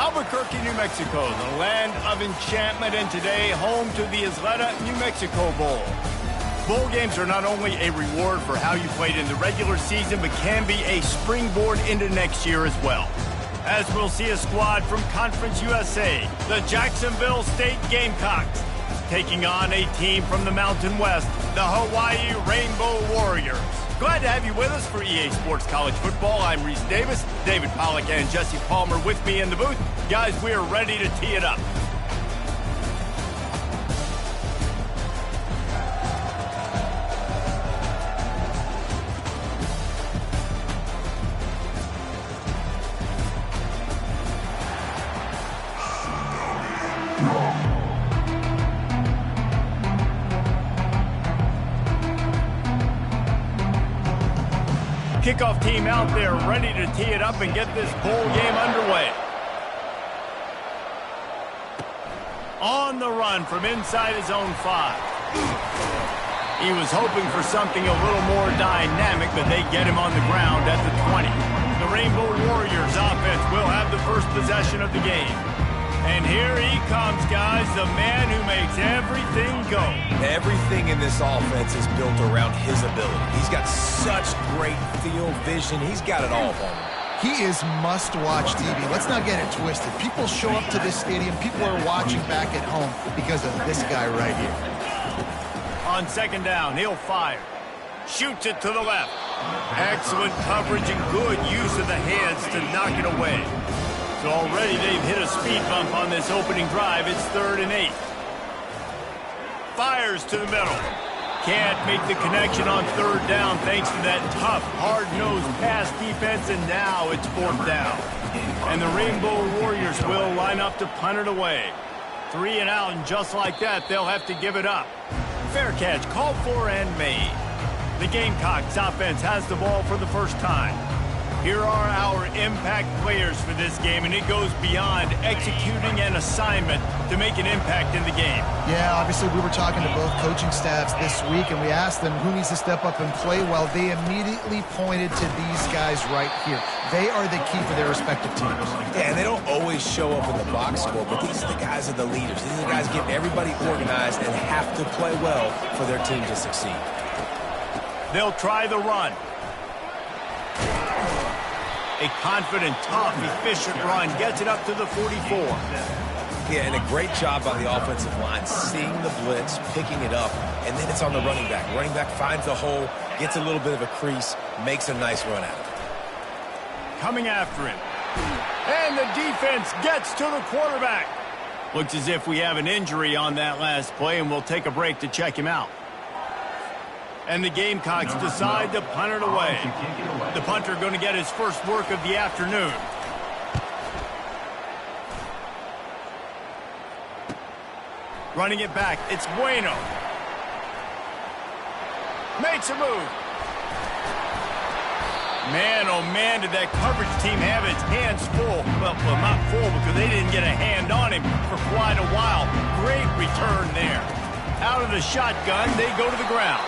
Albuquerque, New Mexico, the land of enchantment, and today home to the Isleta, New Mexico Bowl. Bowl games are not only a reward for how you played in the regular season, but can be a springboard into next year as well. As we'll see a squad from Conference USA, the Jacksonville State Gamecocks, taking on a team from the Mountain West, the Hawaii Rainbow Warriors. Glad to have you with us for EA Sports College Football. I'm Reese Davis, David Pollack and Jesse Palmer with me in the booth. Guys, we are ready to tee it up. Kickoff team out there ready to tee it up and get this bowl game underway. On the run from inside his own 5. He was hoping for something a little more dynamic, but they get him on the ground at the 20. The Rainbow Warriors offense will have the first possession of the game. And here he comes, guys, the man who makes everything go. Everything in this offense is built around his ability. He's got such great field vision. He's got it all for him. He is must-watch TV. Let's not get it twisted. People show up to this stadium. People are watching back at home because of this guy right here. On second down, he'll fire. Shoots it to the left. Excellent coverage and good use of the hands to knock it away. So already they've hit a speed bump on this opening drive. It's 3rd and 8. Fires to the middle. Can't make the connection on 3rd down thanks to that tough, hard-nosed pass defense, and now it's 4th down. And the Rainbow Warriors will line up to punt it away. 3 and out, and just like that, they'll have to give it up. Fair catch called for and made. The Gamecocks offense has the ball for the first time. Here are our impact players for this game, and it goes beyond executing an assignment to make an impact in the game. Yeah, obviously we were talking to both coaching staffs this week, and we asked them who needs to step up and play well. They immediately pointed to these guys right here. They are the key for their respective teams. Yeah, and they don't always show up in the box score, but these are the guys that are the leaders. These are the guys getting everybody organized and have to play well for their team to succeed. They'll try the run. A confident, tough, efficient run gets it up to the 44. Yeah, and a great job by the offensive line, seeing the blitz, picking it up, and then it's on the running back. Running back finds the hole, gets a little bit of a crease, makes a nice run out of it. Coming after him. And the defense gets to the quarterback. Looks as if we have an injury on that last play, and we'll take a break to check him out. And the Gamecocks decide to punt it away. The punter going to get his first work of the afternoon. Running it back, it's Bueno. Makes a move. Man, oh man, did that coverage team have its hands full. Well, not full because they didn't get a hand on him for quite a while. Great return there. Out of the shotgun, they go to the ground.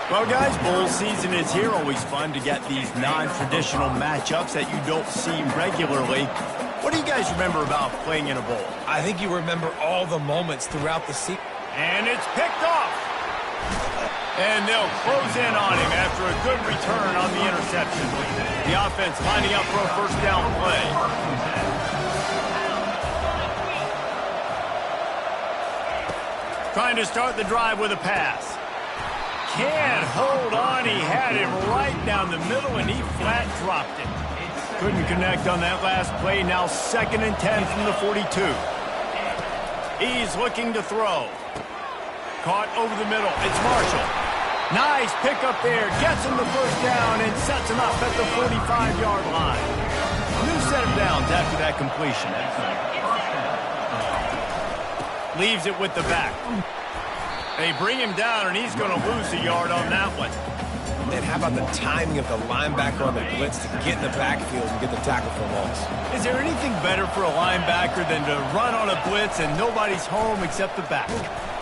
Well, guys, bowl season is here. Always fun to get these non-traditional matchups that you don't see regularly. What do you guys remember about playing in a bowl? I think you remember all the moments throughout the season. And it's picked off. And they'll close in on him after a good return on the interception. The offense lining up for a first down play. Trying to start the drive with a pass. Can't hold on. He had him right down the middle, and he flat dropped it. Couldn't connect on that last play. Now 2nd and 10 from the 42. He's looking to throw. Caught over the middle. It's Marshall. Nice pickup there. Gets him the first down and sets him up at the 45-yard line. New set of downs after that completion. Leaves it with the back. They bring him down, and he's going to lose a yard on that one. And how about the timing of the linebacker on the blitz to get in the backfield and get the tackle for a loss? Is there anything better for a linebacker than to run on a blitz and nobody's home except the back?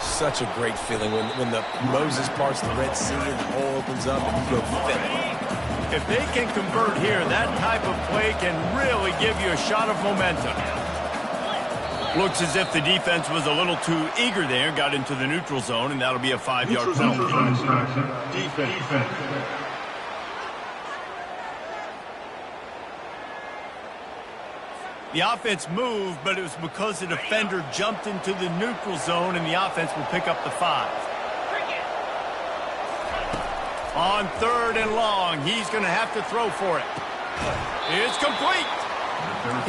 Such a great feeling when the Moses parts the Red Sea and the hole opens up and you go fit it. If they can convert here, that type of play can really give you a shot of momentum. Looks as if the defense was a little too eager there, got into the neutral zone, and that'll be a 5-yard penalty. Defense. The offense moved, but it was because the defender jumped into the neutral zone, and the offense will pick up the 5. On 3rd and long, he's going to have to throw for it. It's complete.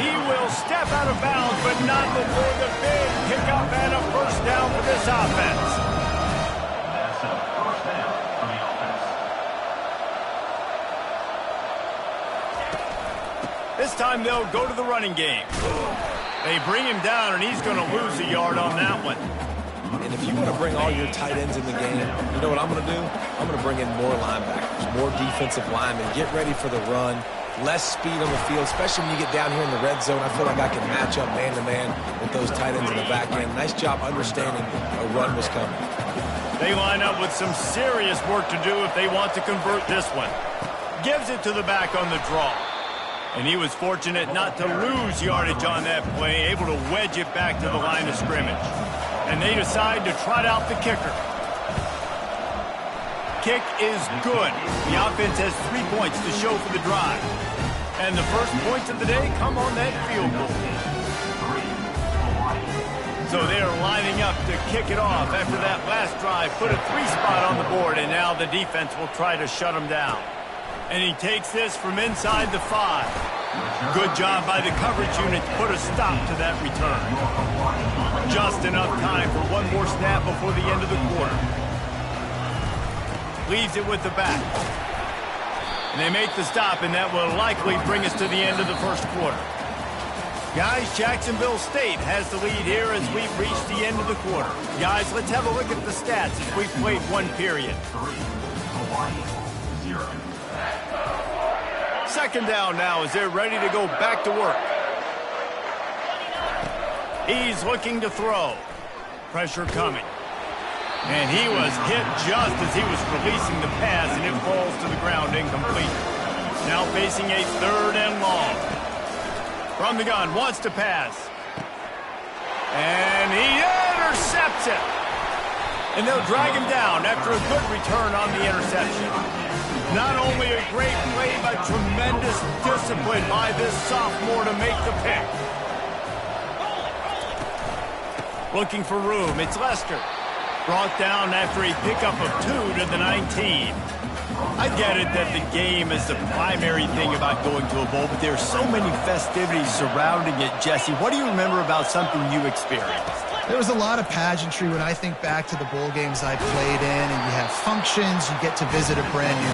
He will step out of bounds, but not before the big pickup and a first down for this offense. That's a first down for the offense. This time they'll go to the running game. They bring him down, and he's going to lose a yard on that one. And if you want to bring all your tight ends in the game, you know what I'm going to do? I'm going to bring in more linebackers, more defensive linemen, get ready for the run, less speed on the field, especially when you get down here in the red zone. I feel like I can match up man-to-man with those tight ends in the back end. Nice job understanding a run was coming. They line up with some serious work to do if they want to convert this one. Gives it to the back on the draw. And he was fortunate not to lose yardage on that play, able to wedge it back to the line of scrimmage. And they decide to trot out the kicker. Kick is good. The offense has 3 points to show for the drive. And the first points of the day come on that field goal. So they are lining up to kick it off after that last drive. Put a 3 spot on the board, and now the defense will try to shut him down. And he takes this from inside the 5. Good job by the coverage unit to put a stop to that return. Just enough time for one more snap before the end of the quarter. Leaves it with the back. And they make the stop, and that will likely bring us to the end of the first quarter. Guys, Jacksonville State has the lead here as we've reached the end of the quarter. Guys, let's have a look at the stats as we've played one period. 0. Second down now as they're ready to go back to work. He's looking to throw. Pressure coming. And he was hit just as he was releasing the pass, and it falls to the ground incomplete. Now facing a 3rd and long. From the gun, wants to pass. And he intercepts it. And they'll drag him down after a good return on the interception. Not only a great play, but tremendous discipline by this sophomore to make the pick. Looking for room, it's Lester. Brought down after a pickup of 2 to the 19. I get it that the game is the primary thing about going to a bowl, but there are so many festivities surrounding it. Jesse, what do you remember about something you experienced? There was a lot of pageantry when I think back to the bowl games I played in, and you have functions, you get to visit a brand new.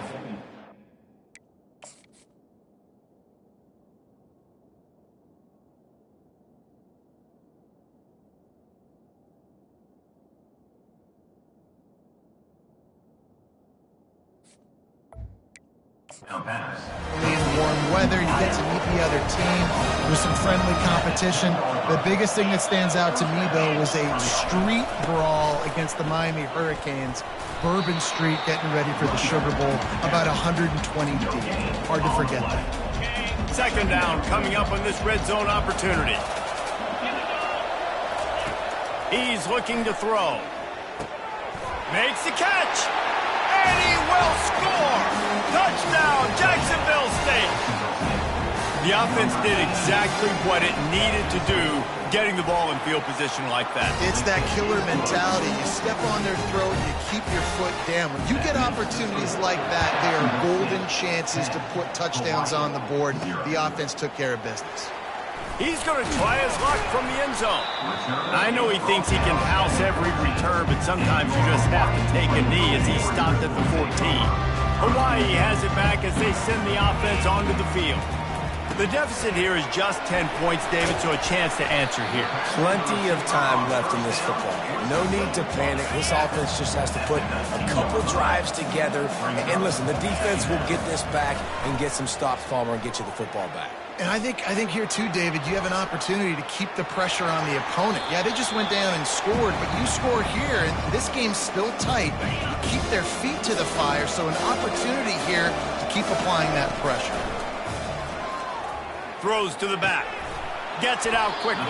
In warm weather, you get to meet the other team. There's some friendly competition. The biggest thing that stands out to me, though, was a street brawl against the Miami Hurricanes. Bourbon Street getting ready for the Sugar Bowl, about 120 deep. Hard to forget that. Second down coming up on this red zone opportunity. He's looking to throw. Makes the catch. And he will score. Touchdown, Jacksonville State. The offense did exactly what it needed to do, getting the ball in field position like that. It's that killer mentality. You step on their throat, you keep your foot down. When you get opportunities like that, they are golden chances to put touchdowns on the board. The offense took care of business. He's going to try his luck from the end zone. I know he thinks he can house every return, but sometimes you just have to take a knee as he stopped at the 14. Hawaii has it back as they send the offense onto the field. The deficit here is just 10 points, David, so a chance to answer here. Plenty of time left in this football game. No need to panic. This offense just has to put a couple drives together. And listen, the defense will get this back and get some stops, Palmer, and get you the football back. And I think here, too, David, you have an opportunity to keep the pressure on the opponent. Yeah, they just went down and scored, but you score here, and this game's still tight. You keep their feet to the fire, so an opportunity here to keep applying that pressure. Throws to the back. Gets it out quickly.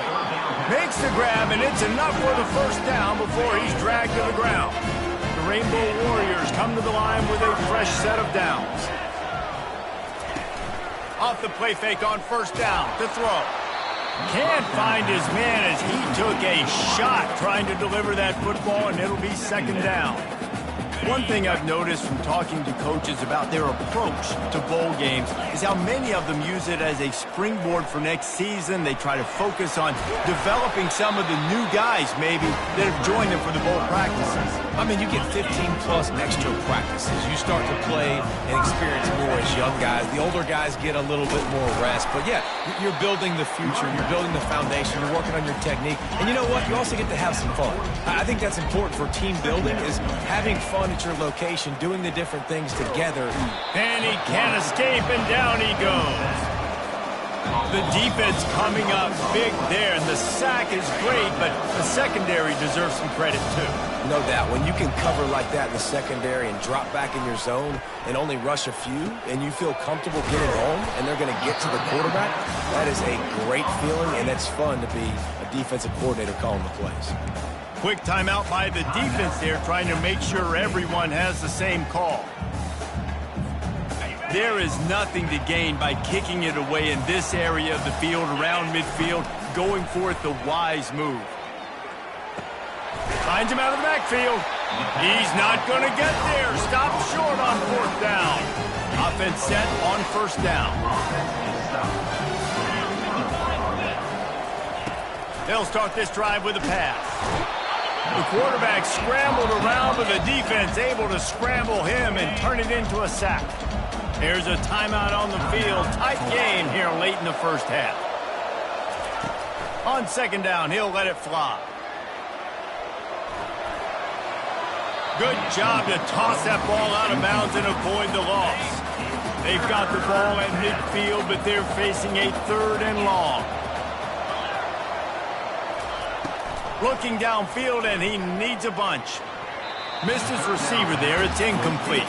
Makes the grab, and it's enough for the first down before he's dragged to the ground. The Rainbow Warriors come to the line with a fresh set of downs. Off the play fake on first down to throw. Can't find his man as he took a shot trying to deliver that football, and it'll be second down. One thing I've noticed from talking to coaches about their approach to bowl games is how many of them use it as a springboard for next season. They try to focus on developing some of the new guys, maybe, that have joined them for the bowl practices. I mean, you get 15-plus extra practices. You start to play and experience more as young guys. The older guys get a little bit more rest. But, yeah, you're building the future. You're building the foundation. You're working on your technique. And you know what? You also get to have some fun. I think that's important for team building, is having fun at your location, doing the different things together. And he can't escape, and down he goes. The defense coming up big there, and the sack is great, but the secondary deserves some credit too. No doubt. When you can cover like that in the secondary and drop back in your zone and only rush a few, and you feel comfortable getting home, and they're going to get to the quarterback, that is a great feeling, and it's fun to be a defensive coordinator calling the plays. Quick timeout by the defense there, trying to make sure everyone has the same call. There is nothing to gain by kicking it away in this area of the field, around midfield, going for it the wise move. Finds him out of the backfield. He's not going to get there. Stopped short on fourth down. Offense set on first down. They'll start this drive with a pass. The quarterback scrambled around, but the defense able to scramble him and turn it into a sack. There's a timeout on the field. Tight game here late in the first half. On second down, he'll let it fly. Good job to toss that ball out of bounds and avoid the loss. They've got the ball at midfield, but they're facing a third and long. Looking downfield, and he needs a bunch. Missed his receiver there. It's incomplete.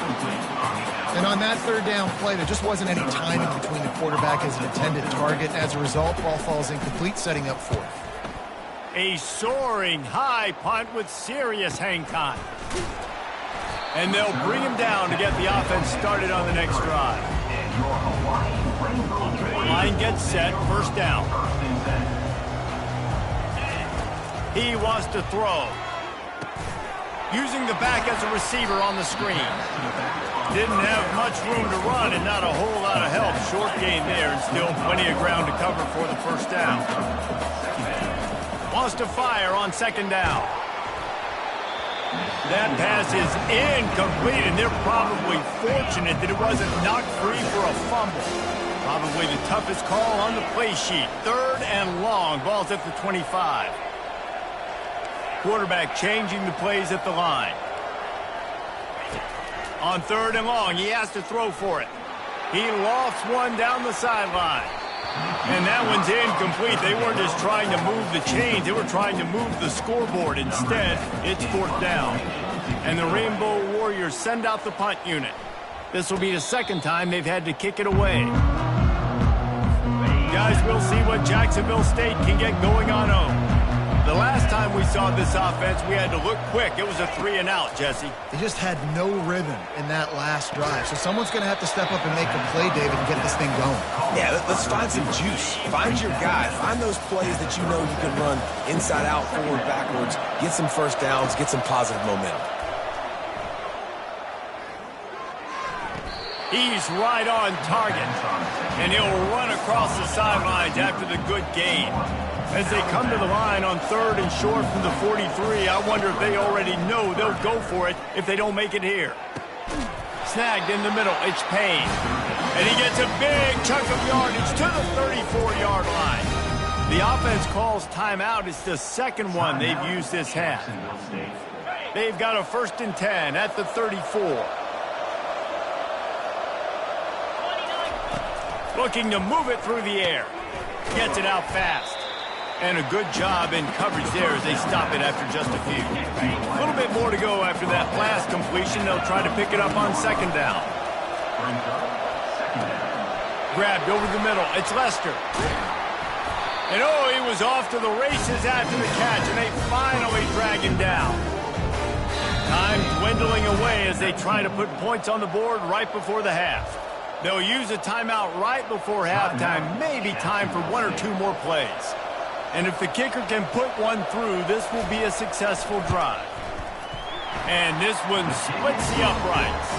And on that third down play, there just wasn't any timing between the quarterback as an intended target. As a result, ball falls incomplete, setting up fourth. A soaring high punt with serious hang time. And they'll bring him down to get the offense started on the next drive. Line gets set, first down. He wants to throw. Using the back as a receiver on the screen. Didn't have much room to run and not a whole lot of help. Short gain there and still plenty of ground to cover for the first down. Wants to fire on second down. That pass is incomplete, and they're probably fortunate that it wasn't knocked free for a fumble. Probably the toughest call on the play sheet. Third and long. Ball's at the 25. Quarterback changing the plays at the line. On third and long, he has to throw for it. He lofts one down the sideline. And that one's incomplete. They weren't just trying to move the chains. They were trying to move the scoreboard. Instead, it's fourth down. And the Rainbow Warriors send out the punt unit. This will be the second time they've had to kick it away. Guys, we'll see what Jacksonville State can get going on home. The last time we saw this offense, we had to look quick. It was a 3-and-out, Jesse. They just had no rhythm in that last drive. So someone's going to have to step up and make a play, David, and get this thing going. Yeah, let's find some juice. Find your guy. Find those plays that you know you can run inside out, forward, backwards. Get some first downs. Get some positive momentum. He's right on target. And he'll run across the sidelines after the good gain. As they come to the line on third and short from the 43, I wonder if they already know they'll go for it if they don't make it here. Snagged in the middle, it's Payne. And he gets a big chunk of yardage to the 34-yard line. The offense calls timeout. It's the second one they've used this half. They've got a 1st and 10 at the 34. Looking to move it through the air. Gets it out fast. And a good job in coverage there as they stop it after just a few. A little bit more to go after that last completion. They'll try to pick it up on second down. Grabbed over the middle. It's Lester. And oh, he was off to the races after the catch, and they finally drag him down. Time dwindling away as they try to put points on the board right before the half. They'll use a timeout right before halftime, maybe time for one or two more plays. And if the kicker can put one through, this will be a successful drive. And this one splits the uprights.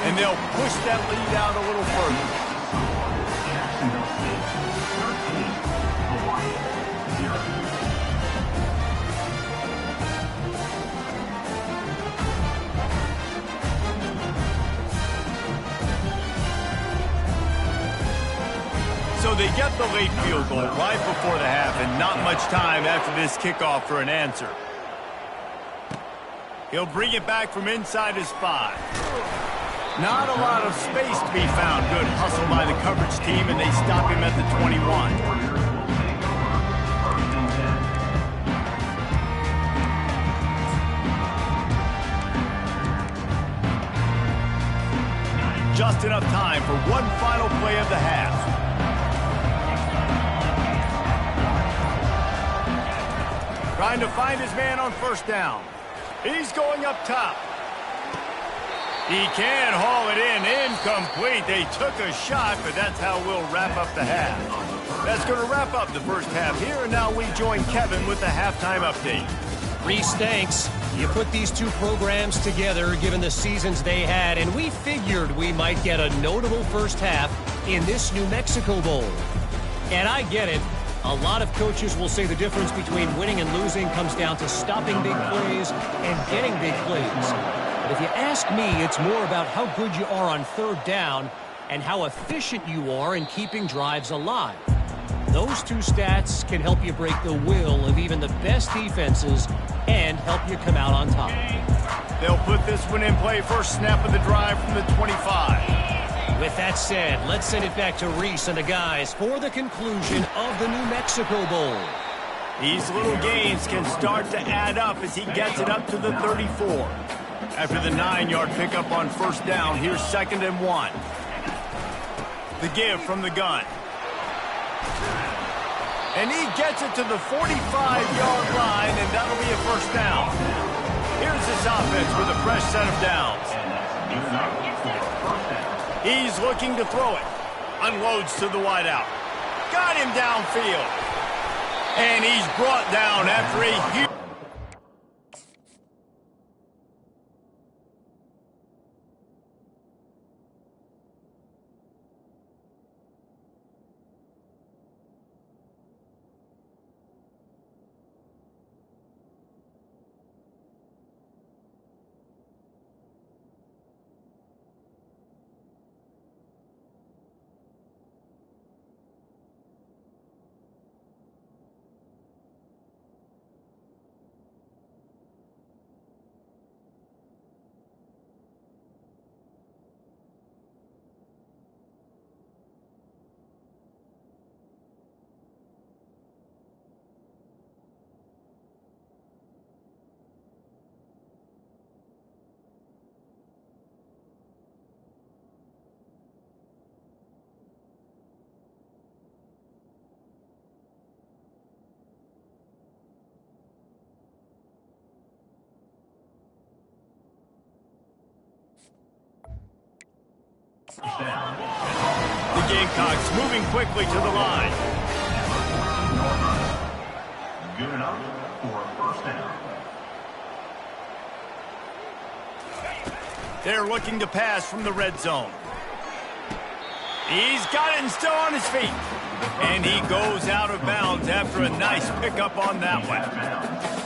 And they'll push that lead out a little further. So they get the late field goal right before the half, and not much time after this kickoff for an answer. He'll bring it back from inside his 5. Not a lot of space to be found. Good hustle by the coverage team, and they stop him at the 21. Just enough time for one final play of the half. Trying to find his man on first down. He's going up top. He can haul it in. Incomplete. They took a shot, but that's how we'll wrap up the half. That's going to wrap up the first half here, and now we join Kevin with the halftime update. Reese, thanks. You put these two programs together, given the seasons they had, and we figured we might get a notable first half in this New Mexico Bowl. And I get it. A lot of coaches will say the difference between winning and losing comes down to stopping big plays and getting big plays. But if you ask me, it's more about how good you are on third down and how efficient you are in keeping drives alive. Those two stats can help you break the will of even the best defenses and help you come out on top. They'll put this one in play first snap of the drive from the 25. With that said, let's send it back to Reese and the guys for the conclusion of the New Mexico Bowl. These little gains can start to add up as he gets it up to the 34. After the 9-yard pickup on first down, here's 2nd and 1. The give from the gun. And he gets it to the 45-yard line, and that'll be a first down. Here's this offense with a fresh set of downs. He's looking to throw it. Unloads to the wideout. Got him downfield. And he's brought down after a huge... The Gamecocks moving quickly to the line. Good enough for a first down. They're looking to pass from the red zone. He's got it and still on his feet. And he goes out of bounds after a nice pickup on that one.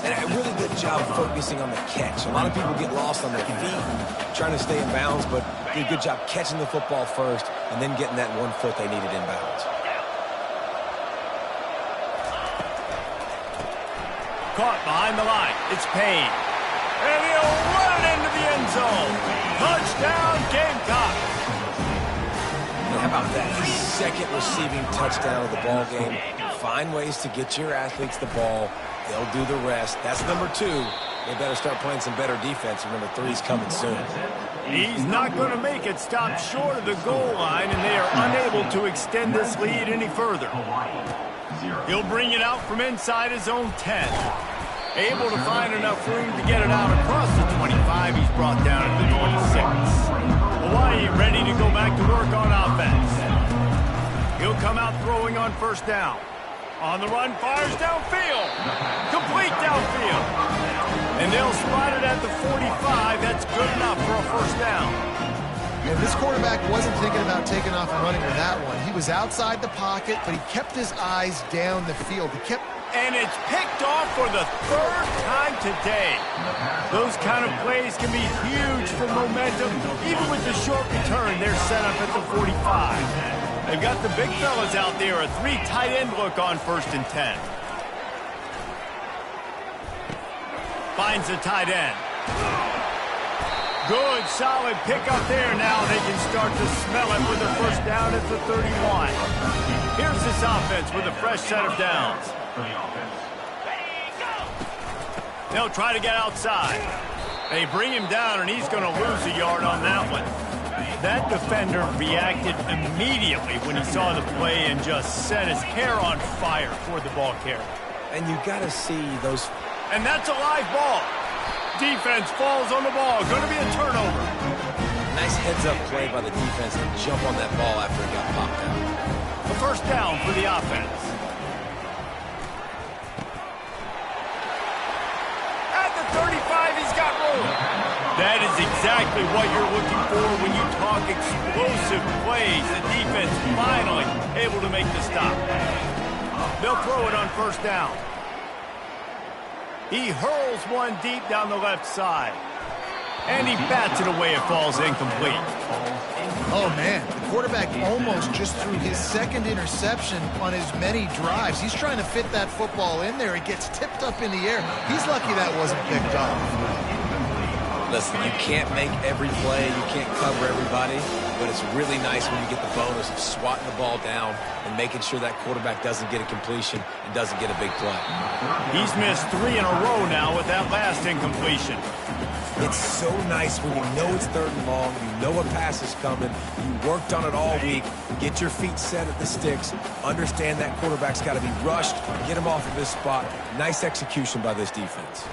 And a really good job focusing on the catch. A lot of people get lost on their feet, trying to stay in bounds, but did a good job catching the football first and then getting that 1 foot they needed in bounds. Caught behind the line. It's Payne. And he'll run it into the end zone. Touchdown, Gamecocks. How about that? Second receiving touchdown of the ball game. Find ways to get your athletes the ball. They'll do the rest. That's number 2. They better start playing some better defense. Number 3's coming soon. He's not going to make it. Stop short of the goal line, and they are unable to extend this lead any further. He'll bring it out from inside his own 10. Able to find enough room to get it out across the 25. He's brought down to the 26. Hawaii ready to go back to work on offense. He'll come out throwing on first down. On the run, fires downfield. Complete downfield. And they'll spot it at the 45. That's good enough for a first down. And this quarterback wasn't thinking about taking off and running with that one. He was outside the pocket, but he kept his eyes down the field. And it's picked off for the third time today. Those kind of plays can be huge for momentum. Even with the short return, they're set up at the 45. They've got the big fellas out there, a 3 tight end look on 1st and 10. Finds the tight end. Good, solid pickup there. Now they can start to smell it with a first down at the 31. Here's this offense with a fresh set of downs. They'll try to get outside. They bring him down, and he's going to lose a yard on that one. That defender reacted immediately when he saw the play and just set his hair on fire for the ball carrier. And you got to see those. And that's a live ball. Defense falls on the ball. Going to be a turnover. Nice heads-up play by the defense to jump on that ball after it got popped out. A first down for the offense. At the 35, he's got room. That is exactly what you're looking for when you talk explosive plays. The defense finally able to make the stop. They'll throw it on first down. He hurls one deep down the left side. And he bats it away. It falls incomplete. Oh, man. The quarterback almost just threw his second interception on as many drives. He's trying to fit that football in there. It gets tipped up in the air. He's lucky that wasn't picked up. Listen, you can't make every play. You can't cover everybody. But it's really nice when you get the bonus of swatting the ball down and making sure that quarterback doesn't get a completion and doesn't get a big play. He's missed 3 in a row now with that last incompletion. It's so nice when you know it's 3rd and long, you know a pass is coming, you worked on it all week, get your feet set at the sticks, understand that quarterback's got to be rushed, get him off of this spot. Nice execution by this defense.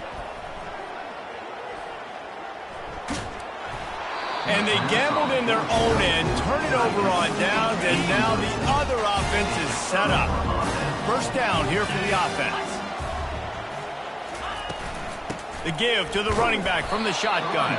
And they gambled in their own end, turn it over on downs, and now the other offense is set up. First down here for the offense. The give to the running back from the shotgun.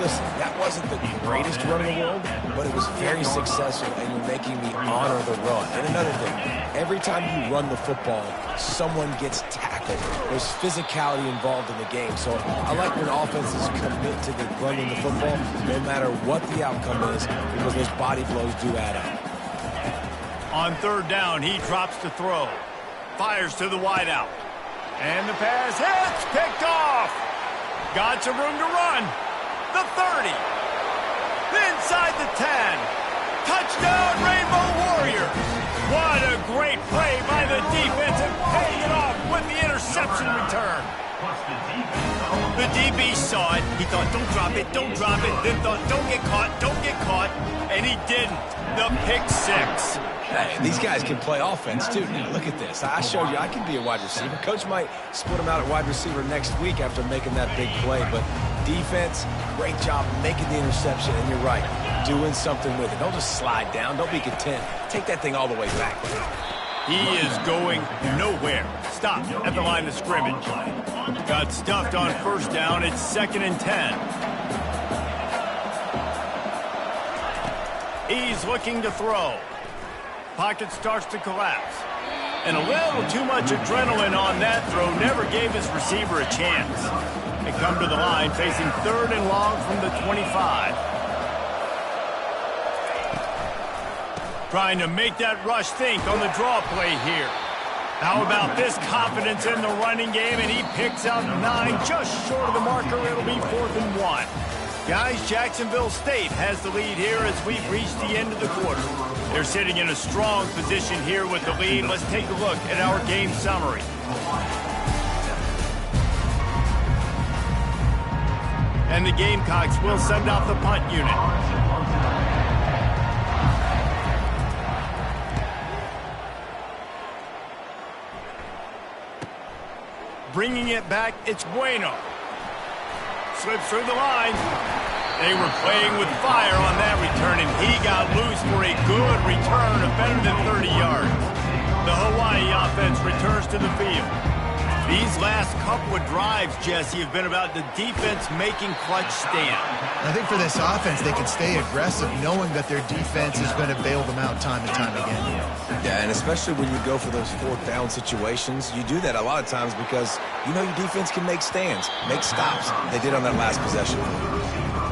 Listen, that wasn't the greatest run in the world, but it was very successful, and you're making me honor the run. And another thing, every time you run the football, someone gets tackled. There's physicality involved in the game. So I like when offenses commit to the running the football, no matter what the outcome is, because those body blows do add up. On 3rd down, he drops to throw. Fires to the wideout. And the pass hits, picked off. Got some room to run. The 30. Inside the 10. Touchdown, Rainbow Warriors. What a great play by the defense and paying it off with the interception return. The DB saw it. He thought, don't drop it, don't drop it. Then thought, don't get caught. And he didn't. The pick 6. Hey, these guys can play offense, too. Now, look at this. I showed you I can be a wide receiver. Coach might split him out at wide receiver next week after making that big play. But defense, great job making the interception. And you're right, doing something with it. Don't just slide down. Don't be content. Take that thing all the way back. He is going nowhere. Stop at the line of scrimmage. Got stuffed on first down. It's 2nd and 10. He's looking to throw. Pocket starts to collapse. And a little too much adrenaline on that throw never gave his receiver a chance. They come to the line facing 3rd and long from the 25. Trying to make that rush think on the draw play here. How about this confidence in the running game, and he picks out 9 just short of the marker. It'll be 4th and 1. Guys, Jacksonville State has the lead here as we've reached the end of the quarter. They're sitting in a strong position here with the lead. Let's take a look at our game summary. And the Gamecocks will send out the punt unit. Bringing it back, it's Bueno. Slips through the line. They were playing with fire on that return, and he got loose for a good return of better than 30 yards. The Hawaii offense returns to the field. These last couple of drives, Jesse, have been about the defense making clutch stand. I think for this offense, they can stay aggressive knowing that their defense is going to bail them out time and time again. Yeah, and especially when you go for those fourth down situations, you do that a lot of times because you know your defense can make stands, make stops. They did on that last possession.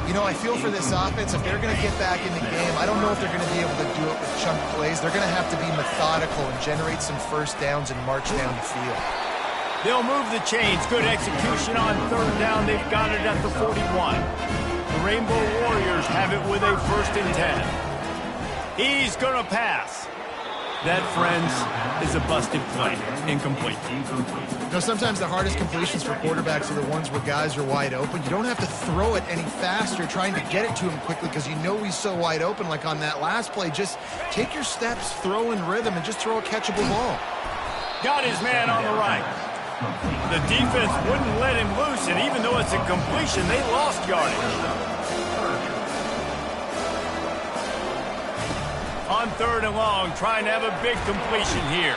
You know, I feel for this offense, if they're going to get back in the game, I don't know if they're going to be able to do it with chunk plays. They're going to have to be methodical and generate some first downs and march down the field. They'll move the chains. Good execution on third down. They've got it at the 41. The Rainbow Warriors have it with a 1st and 10. He's going to pass. That, friends, is a busted play. Incomplete. You know, sometimes the hardest completions for quarterbacks are the ones where guys are wide open. You don't have to throw it any faster trying to get it to him quickly because you know he's so wide open like on that last play. Just take your steps, throw in rhythm, and just throw a catchable ball. Got his man on the right. The defense wouldn't let him loose, and even though it's a completion, they lost yardage. On 3rd and long, trying to have a big completion here.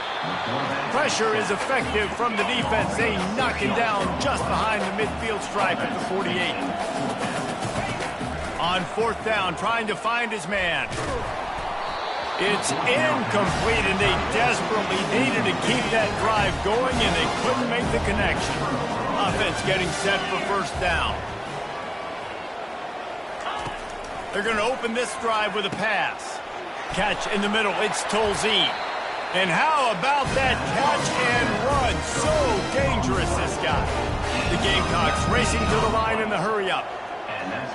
Pressure is effective from the defense. They knock him down just behind the midfield stripe at the 48. On 4th down, trying to find his man. It's incomplete, and they desperately needed to keep that drive going, and they couldn't make the connection. Offense getting set for 1st down. They're going to open this drive with a pass. Catch in the middle, it's Tolzien. And how about that catch and run? So dangerous, this guy. The Gamecocks racing to the line in the hurry-up.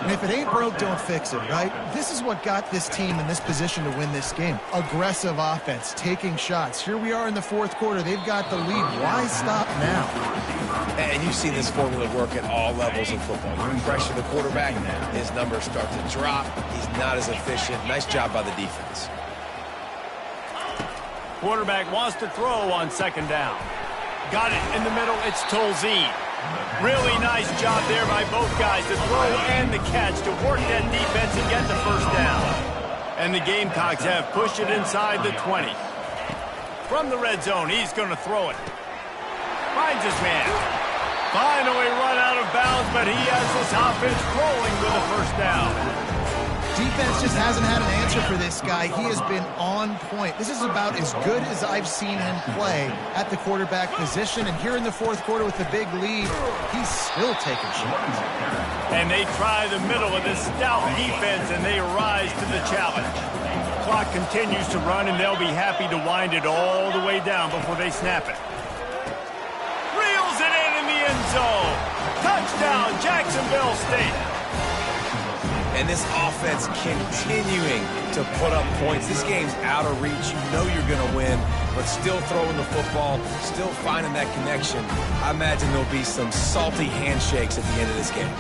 And if it ain't broke, don't fix it, right? This is what got this team in this position to win this game. Aggressive offense, taking shots. Here we are in the 4th quarter. They've got the lead. Why stop now? And you've seen this formula work at all levels of football. You pressure the quarterback, his numbers start to drop. He's not as efficient. Nice job by the defense. Quarterback wants to throw on 2nd down. Got it in the middle, it's Tolzien. Really nice job there by both guys to throw and the catch to work that defense and get the 1st down. And the Gamecocks have pushed it inside the 20. From the red zone, he's going to throw it. Finds his man. Finally run out of bounds, but he has this offense rolling with a 1st down. Defense just hasn't had an answer for this guy. He has been on point. This is about as good as I've seen him play at the quarterback position. And here in the 4th quarter with the big lead, he's still taking shots. And they try the middle of this stout defense, and they rise to the challenge. Clock continues to run, and they'll be happy to wind it all the way down before they snap it. Reels it in the end zone. Touchdown, Jacksonville State. And this offense continuing to put up points. This game's out of reach. You know you're going to win, but still throwing the football, still finding that connection. I imagine there'll be some salty handshakes at the end of this game.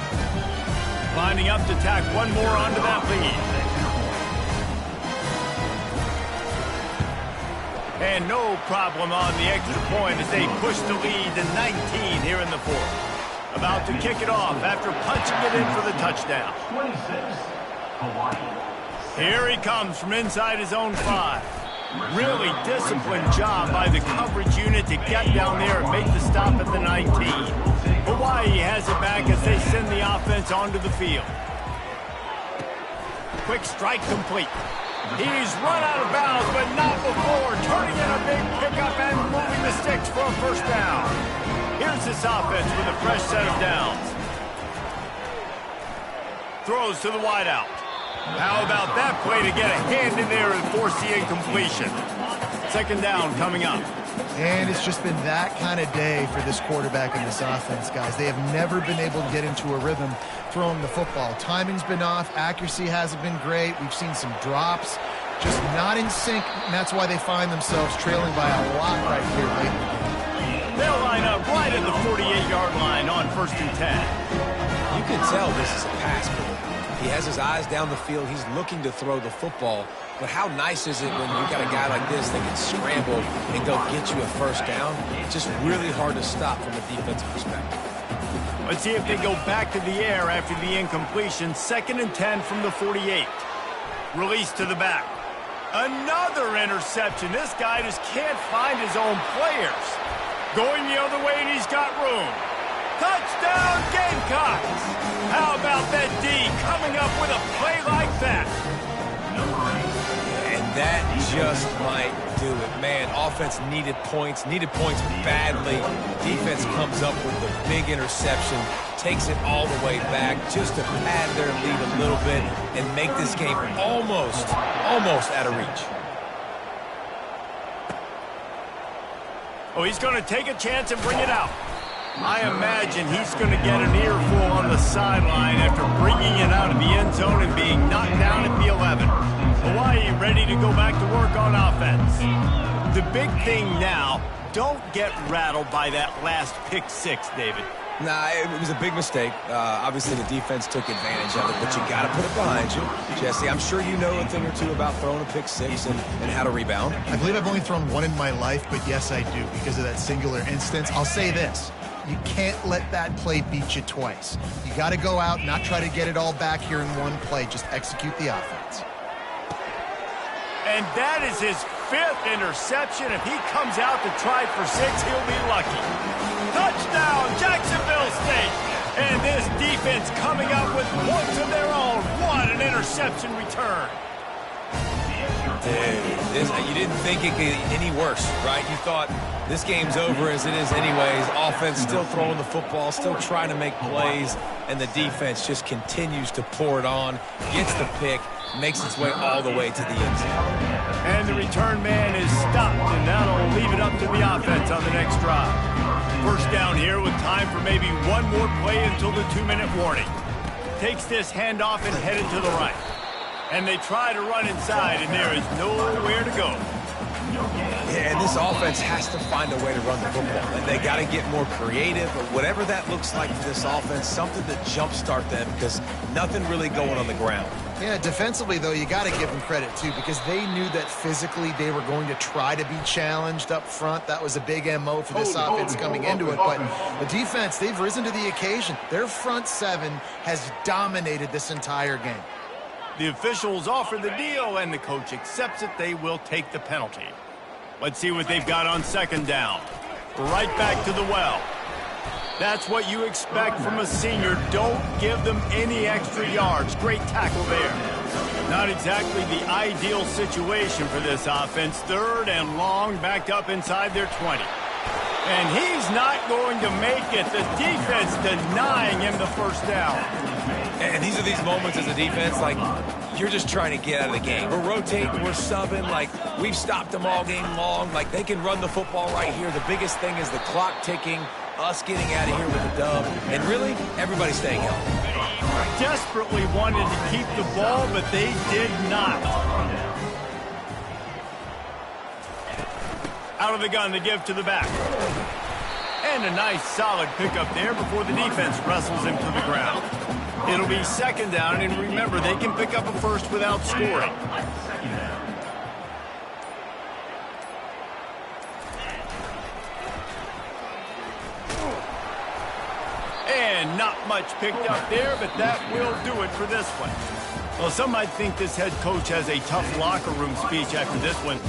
Lining up to tack one more onto that lead. And no problem on the extra point as they push the lead to 19 here in the 4th. About to kick it off after punching it in for the touchdown. 26, Hawaii. Here he comes from inside his own 5. Really disciplined job by the coverage unit to get down there and make the stop at the 19. Hawaii has it back as they send the offense onto the field. Quick strike complete. He's run out of bounds, but not before turning in a big pickup and moving the sticks for a 1st down. Here's this offense with a fresh set of downs. Throws to the wideout. How about that play to get a hand in there and force the incompletion? 2nd down coming up. And it's just been that kind of day for this quarterback and this offense, guys. They have never been able to get into a rhythm throwing the football. Timing's been off. Accuracy hasn't been great. We've seen some drops. Just not in sync, and that's why they find themselves trailing by a lot right here late in the game. They'll line up right at the 48-yard line on 1st and 10. You can tell this is a pass play. He has his eyes down the field. He's looking to throw the football. But how nice is it when you got a guy like this that can scramble and go get you a first down? It's just really hard to stop from a defensive perspective. Let's see if they go back to the air after the incompletion. 2nd and 10 from the 48. Release to the back. Another interception. This guy just can't find his own players. Going the other way, and he's got room. Touchdown, Gamecocks! How about that D coming up with a play like that? And that just might do it. Man, offense needed points badly. Defense comes up with the big interception, takes it all the way back just to pad their lead a little bit and make this game almost out of reach. Oh, he's going to take a chance and bring it out. I imagine he's going to get an earful on the sideline after bringing it out of the end zone and being knocked down at the 11. Hawaii ready to go back to work on offense. The big thing now, don't get rattled by that last pick six, David. Nah, it was a big mistake. Obviously, the defense took advantage of it, but you got to put it behind you. Jesse, I'm sure you know a thing or two about throwing a pick six and how to rebound. I believe I've only thrown one in my life, but yes, I do because of that singular instance. I'll say this. You can't let that play beat you twice. You got to go out, not try to get it all back here in one play. Just execute the offense. And that is his 5th interception. If he comes out to try for 6, he'll be lucky. Touchdown, Jacksonville State. And this defense coming up with points of their own. What an interception return. You didn't think it could get any worse, right? You thought this game's over as it is anyways. Offense still throwing the football, still trying to make plays, and the defense just continues to pour it on, gets the pick, makes its way all the way to the end zone. And the return man is stopped, and that'll leave it up to the offense on the next drive. First down here with time for maybe one more play until the 2-minute warning. Takes this handoff and headed to the right. And they try to run inside, and there is nowhere to go. Yeah, and this offense has to find a way to run the football. And they got to get more creative, or whatever that looks like for this offense, something to jumpstart them because nothing really going on the ground. Yeah, defensively, though, you got to give them credit, too, because they knew that physically they were going to try to be challenged up front. That was a big MO for this offense coming into it. But the defense, they've risen to the occasion. Their front seven has dominated this entire game. The officials offer the deal, and the coach accepts it. They will take the penalty. Let's see what they've got on 2nd down. Right back to the well. That's what you expect from a senior. Don't give them any extra yards. Great tackle there. Not exactly the ideal situation for this offense. 3rd and long, backed up inside their 20. And he's not going to make it. The defense denying him the first down. And these are these moments as a defense, like, you're just trying to get out of the game. We're rotating, we're subbing, like, we've stopped them all game long. Like, they can run the football right here. The biggest thing is the clock ticking, us getting out of here with the dub, and really, everybody staying healthy. Desperately wanted to keep the ball, but they did not. Out of the gun, the give to the back. And a nice solid pickup there before the defense wrestles him to the ground. It'll be 2nd down, and remember, they can pick up a first without scoring. And not much picked up there, but that will do it for this one. Well, some might think this head coach has a tough locker room speech after this one.